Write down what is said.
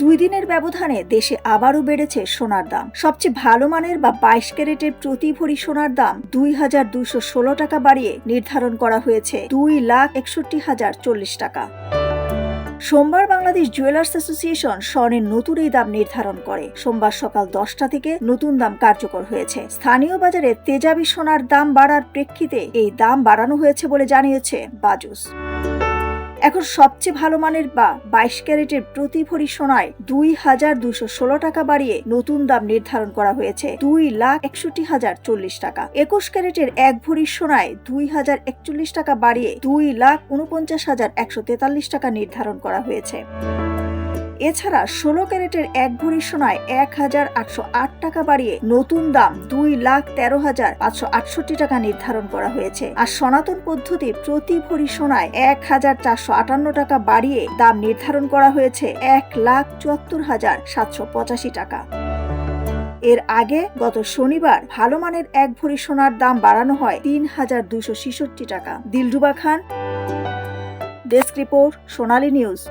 2 দিনের ব্যবধানে দেশে আবারও বেড়েছে সোনার দাম। সবচেয়ে ভালো মানের বা 22 ক্যারেটের প্রতি ভরি সোনার দাম 2,216 টাকা বাড়িয়ে নির্ধারণ করা হয়েছে 2,61,040 টাকা। সোমবার বাংলাদেশ জুয়েলার্স অ্যাসোসিয়েশন স্বর্ণের নতুন এই দাম নির্ধারণ করে। সোমবার সকাল 10টা থেকে নতুন দাম কার্যকর হয়েছে। স্থানীয় বাজারে তেজাবি সোনার দাম বাড়ার প্রেক্ষিতে এই দাম বাড়ানো হয়েছে বলে জানিয়েছে বাজুস। এখন সবচেয়ে ভালো মানের বা 22 ক্যারেটের প্রতি ভরি সোনায় 2,216 টাকা বাড়িয়ে নতুন দাম নির্ধারণ করা হয়েছে 2,61,040 টাকা। 21 ক্যারেটের 1 ভরি সোনায় 2,041 টাকা বাড়িয়ে 2,49,143 টাকা নির্ধারণ করা হয়েছে। এছাড়া 16 ক্যারেটের 1 ভরি সোনায় 1,808 টাকা বাড়িয়ে নতুন দাম 2,13,568 টাকা নির্ধারণ করা হয়েছে। আর সনাতন পদ্ধতির প্রতি ভরি সোনায় 1,458 টাকা বাড়িয়ে দাম নির্ধারণ করা হয়েছে 1,74,785 টাকা। এর আগে গত শনিবার ভালো মানের 1 ভরি সোনার দাম বাড়ানো হয় 3,266 টাকা। দিলরুবা খান, ডেস্ক রিপোর্ট, সোনালী নিউজ।